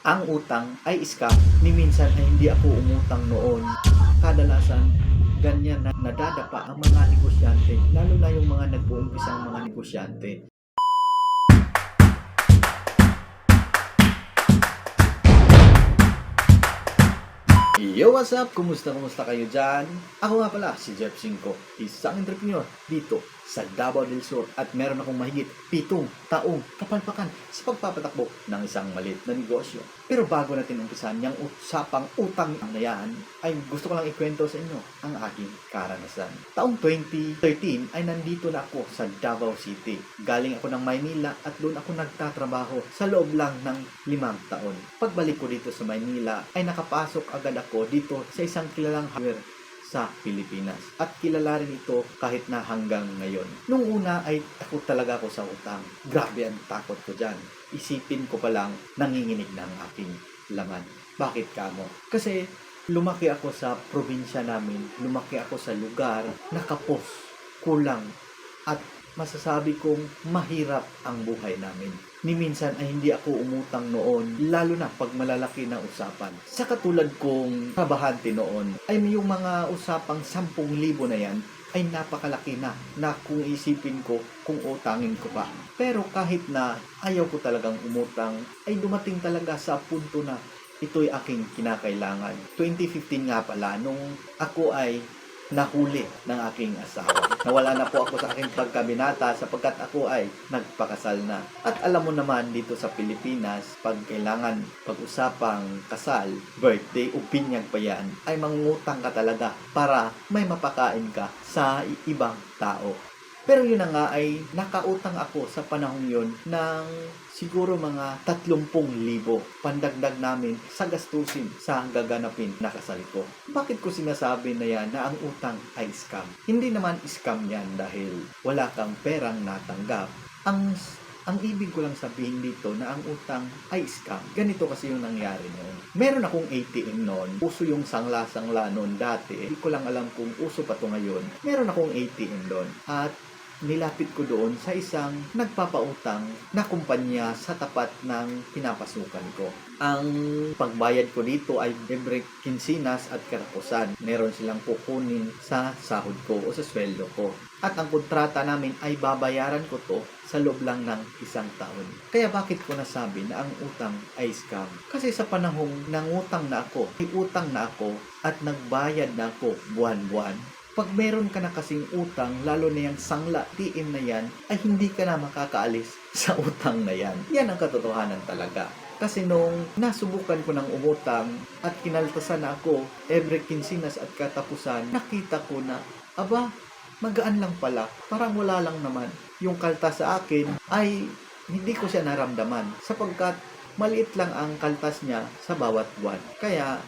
Ang utang ay scam. Ni minsan ay hindi ako umutang noon. Kadalasan, ganyan na nadadapa ang mga negosyante, lalo na yung mga nag-uumpisang mga negosyante. Yo, what's up? Kumusta kayo dyan? Ako nga pala, si Jeff Cinco, isang entrepreneur dito sa Davao del Sur at meron akong mahigit 7 taong kapalpakan sa pagpapatakbo ng isang maliit na negosyo. Pero bago natin umpisan yung usapang utang na yan, ay gusto ko lang ikwento sa inyo ang aking karanasan. Taong 2013 ay nandito na ako sa Davao City. Galing ako ng Maynila at doon ako nagtatrabaho sa loob lang ng 5 taon. Pagbalik ko dito sa Maynila ay nakapasok agad ako dito sa isang kilalang hardware sa Pilipinas. At kilala rin ito kahit na hanggang ngayon. Nung una ay takot talaga ako sa utang. Grabe ang takot ko dyan. Isipin ko pa lang, nanginginig na ang aking laman. Bakit kamo? Kasi lumaki ako sa probinsya namin. Lumaki ako sa lugar na kapos, kulang, at masasabi kong mahirap ang buhay namin. Ni minsan ay hindi ako umutang noon, lalo na pag malalaki na usapan. Sa katulad kong trabahante noon, ay yung mga usapang 10,000 na yan, ay napakalaki na kung isipin ko kung utangin ko pa. Pero kahit na ayaw ko talagang umutang, ay dumating talaga sa punto na ito'y aking kinakailangan. 2015 nga pala, nung ako ay nahuli ng aking asawa. Nawala na po ako sa aking pagkabinata sapagkat ako ay nagpakasal na. At alam mo naman dito sa Pilipinas, pag kailangan pag-usapang kasal, birthday o binyag pa yan, ay mangungutang ka talaga para may mapakain ka sa ibang tao. Pero yun na nga ay nakautang ako sa panahong yun ng siguro mga 30,000 pandagdag namin sa gastusin sa gaganapin na kasal ko. Bakit ko sinasabi na yan na ang utang ay scam? Hindi naman scam yan dahil wala kang perang natanggap. Ang ibig ko lang sabihin dito na ang utang ay scam. Ganito kasi yung nangyari noon. Meron akong ATM noon. Uso yung sangla-sangla noon dati. Hindi ko lang alam kung uso pa to ngayon. Meron akong ATM doon. At nilapit ko doon sa isang nagpapautang na kumpanya sa tapat ng pinapasukan ko. Ang pagbayad ko dito ay every kinsinas at karapusan. Meron silang kukunin sa sahod ko o sa sweldo ko. At ang kontrata namin ay babayaran ko to sa loob lang ng 1 taon. Kaya bakit ko nasabi na ang utang ay scam? Kasi sa panahong nangutang na ako, may utang na ako at nagbayad na ako buwan-buwan. Pag meron ka na kasing utang, lalo na yung sangla, TM na yan, ay hindi ka na makakaalis sa utang na yan. Yan ang katotohanan talaga. Kasi nung nasubukan ko ng umutang at kinaltasan na ako every kinsinas at katapusan, nakita ko na, aba, magaan lang pala. Parang wala lang naman. Yung kaltas sa akin ay hindi ko siya naramdaman sapagkat maliit lang ang kaltas niya sa bawat buwan. Kaya,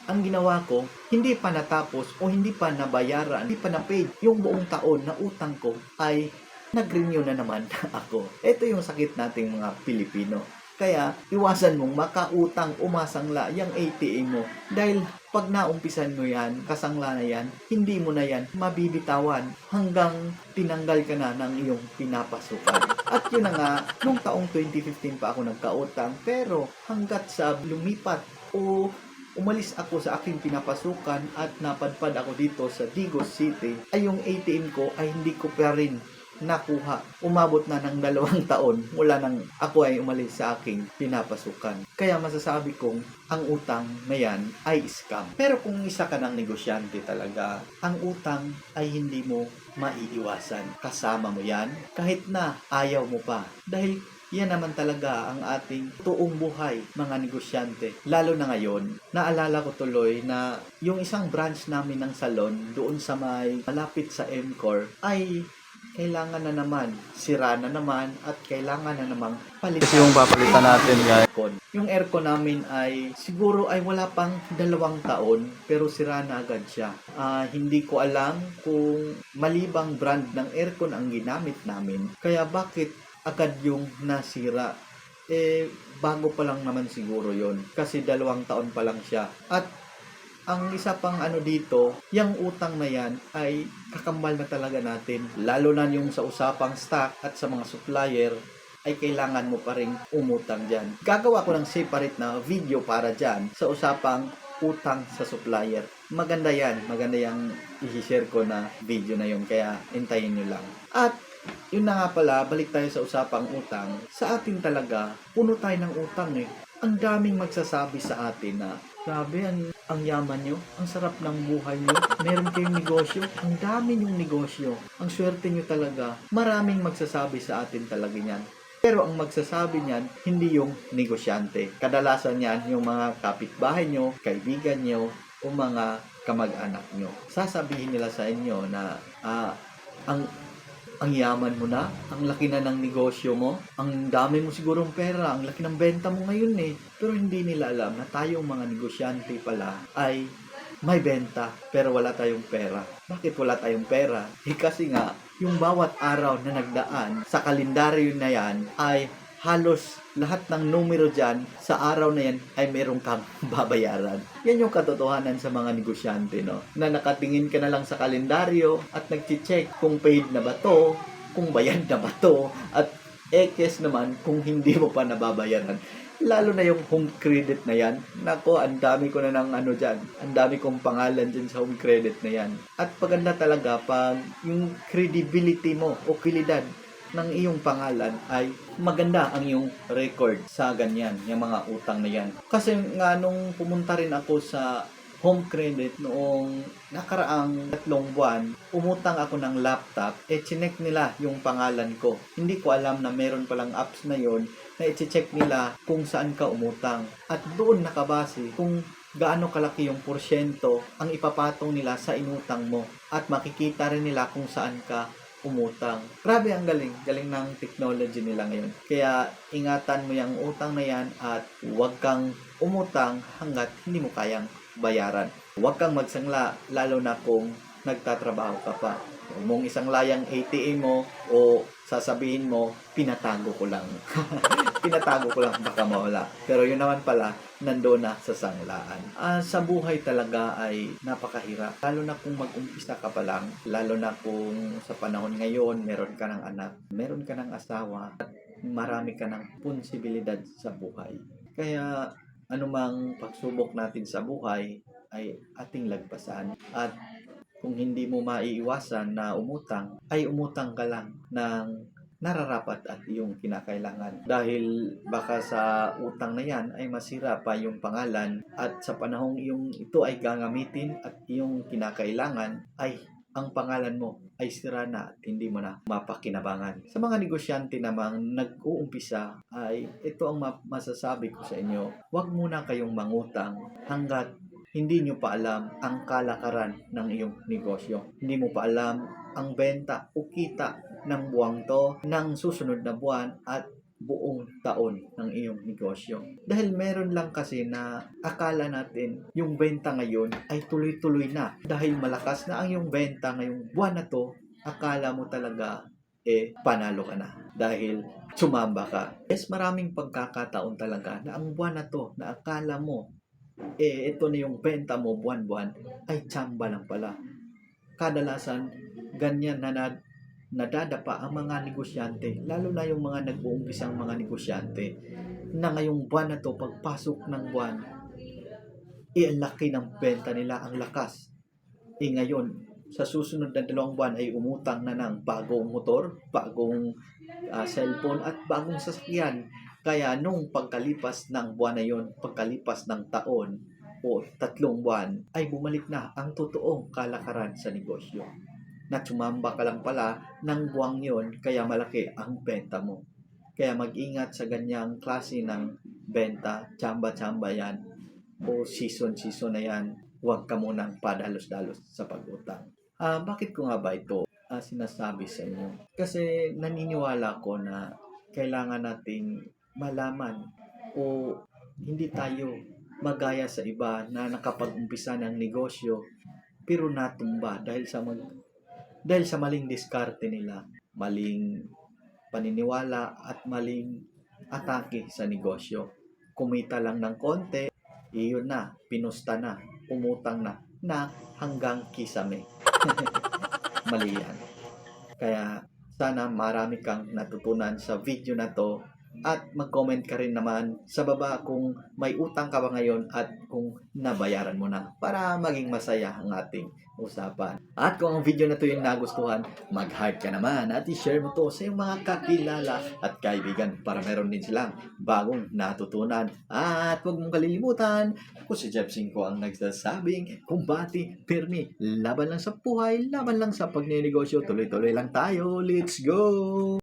ang ginawa ko, hindi pa natapos o hindi pa nabayaran, hindi pa na-paid yung buong taon na utang ko ay nag-renew na naman ako. Ito yung sakit nating mga Pilipino. Kaya, iwasan mong makautang umasangla yung ATM mo. Dahil pag naumpisan mo yan, kasangla na yan, hindi mo na yan mabibitawan hanggang tinanggal ka na ng iyong pinapasukan. At yun na nga, nung taong 2015 pa ako nagkautang, pero hanggat sa lumipat o umalis ako sa aking pinapasukan at napadpad ako dito sa Digos City, ay yung ATM ko ay hindi ko pa rin nakuha. Umabot na ng 2 taon mula nang ako ay umalis sa aking pinapasukan. Kaya masasabi kong ang utang na yan ay scam. Pero kung isa ka ng negosyante talaga, ang utang ay hindi mo maiiwasan. Kasama mo yan kahit na ayaw mo pa. Dahil yan naman talaga ang ating toong buhay, mga negosyante. Lalo na ngayon, naalala ko tuloy na yung isang branch namin ng salon doon sa may malapit sa MCOR ay kailangan na naman, sira na naman at kailangan na namang palitan. Kasi yung papalitan natin guys. Yung aircon namin ay siguro ay wala pang 2 taon pero sira na agad siya. Hindi ko alam kung malibang brand ng aircon ang ginamit namin. Kaya bakit agad yung nasira? Bago pa lang naman siguro yon kasi 2 taon pa lang siya. At ang isa pang dito, yung utang na yan ay kakambal na talaga natin. Lalo na yung sa usapang stock at sa mga supplier ay kailangan mo pa rin umutang dyan. Gagawa ko ng separate na video para dyan sa usapang utang sa supplier. Maganda yan. Maganda yung i-share ko na video na yun. Kaya hintayin nyo lang. At yun na nga pala, balik tayo sa usapang utang. Sa atin talaga, puno tayo ng utang eh. Ang daming magsasabi sa atin na, grabe, ang yaman nyo, ang sarap ng buhay nyo, meron kayong negosyo, ang dami nyong negosyo, ang swerte nyo talaga. Maraming magsasabi sa atin talaga yan. Pero ang magsasabi niyan, hindi yung negosyante. Kadalasan yan yung mga kapitbahay nyo, kaibigan nyo, o mga kamag-anak nyo. Sasabihin nila sa inyo na, ang yaman mo na, ang laki na ng negosyo mo, ang dami mo sigurong pera, ang laki ng benta mo ngayon eh. Pero hindi nila alam na tayong mga negosyante pala ay may benta pero wala tayong pera. Bakit wala tayong pera? Kasi nga, yung bawat araw na nagdaan sa kalendaryo na yan ay halos lahat ng numero dyan sa araw na yan ay meron kang babayaran. Yan yung katotohanan sa mga negosyante, no? Na nakatingin ka na lang sa kalendaryo at nag-check kung paid na ba to, kung bayad na ba to, at ekes naman kung hindi mo pa nababayaran. Lalo na yung home credit na yan. Nako, ang dami ko na ng ano dyan. Ang dami kong pangalan dyan sa home credit na yan. At paganda talaga pag yung credibility mo o kilidad ng iyong pangalan ay maganda ang iyong record sa ganyan, yung mga utang na yan. Kasi nga nung pumunta rin ako sa home credit noong nakaraang 3 buwan, umutang ako ng laptop, chinek nila yung pangalan ko. Hindi ko alam na meron palang apps na yon na i-check nila kung saan ka umutang. At doon nakabase kung gaano kalaki yung porsyento ang ipapatong nila sa inutang mo. At makikita rin nila kung saan ka umutang. Grabe, ang galing. Galing ng technology nila ngayon. Kaya ingatan mo yung utang na yan at huwag kang umutang hanggat hindi mo kayang bayaran. Huwag kang magsangla, lalo na kung nagtatrabaho ka pa. Huwag mong isang layang ATM mo o sasabihin mo, pinatago ko lang. Pinatago ko lang, baka mawala. Pero yun naman pala, nandoon na sa sanglaan. Sa buhay talaga ay napakahirap. Lalo na kung mag-umpisa ka pa lang. Lalo na kung sa panahon ngayon, meron ka ng anak, meron ka ng asawa, at marami ka ng posibilidad sa buhay. Kaya anumang pagsubok natin sa buhay ay ating lagpasan. At kung hindi mo maiiwasan na umutang, ay umutang ka lang ng nararapat at iyong kinakailangan. Dahil baka sa utang na yan ay masira pa yung pangalan at sa panahong iyong ito ay gagamitin at iyong kinakailangan ay ang pangalan mo ay sira na at hindi mo na mapakinabangan. Sa mga negosyante namang nag-uumpisa ay ito ang masasabi ko sa inyo. Huwag muna kayong mangutang hanggat hindi nyo pa alam ang kalakaran ng iyong negosyo. Hindi mo pa alam ang benta o kita ng buwang to, ng susunod na buwan at buong taon ng iyong negosyo. Dahil meron lang kasi na akala natin yung benta ngayon ay tuloy-tuloy na. Dahil malakas na ang iyong benta ngayong buwan na to, akala mo talaga panalo ka na. Dahil sumamba ka. Yes, maraming pagkakataon talaga na ang buwan na to na akala mo ito na yung benta mo buwan-buwan ay tsamba lang pala. Kadalasan ganyan na nadadapa ang mga negosyante, lalo na yung mga nag-uumpisang mga negosyante na ngayong buwan na to, pagpasok ng buwan ang laki ng benta nila, ang lakas. Ngayon sa susunod na 2 buwan ay umutang na ng bagong motor, bagong cellphone at bagong sasakyan. Kaya nung pagkalipas ng buwan na yon, pagkalipas ng taon o 3 buwan, ay bumalik na ang totoong kalakaran sa negosyo. Na sumamba ka lang pala ng buwang yon, kaya malaki ang benta mo. Kaya mag-ingat sa ganyang klase ng benta, tsamba-tsamba yan, o season-season na yan, huwag ka munang padalos-dalos sa pag-utang. Bakit ko nga ba ito sinasabi sa inyo? Kasi naniniwala ko na kailangan nating malaman o hindi tayo magaya sa iba na nakapag-umpisa ng negosyo pero natumba dahil sa maling diskarte nila, maling paniniwala at maling atake sa negosyo. Kumita lang ng konti, iyon na, pinusta na, umutang na hanggang kisame. Mali yan. Kaya Sana marami kang natutunan sa video na to at mag-comment ka rin naman sa baba kung may utang ka ba ngayon at kung nabayaran mo na para maging masaya ang ating usapan. At kung ang video na to yung nagustuhan, mag-heart ka naman at i-share mo to sa iyong mga kakilala at kaibigan para meron din silang bagong natutunan. At huwag mong kalilimutan, ako si Jeff 5 ang nagsasabing, kumbati, pirmi, laban lang sa buhay, laban lang sa pagnenegosyo, tuloy-tuloy lang tayo, let's go!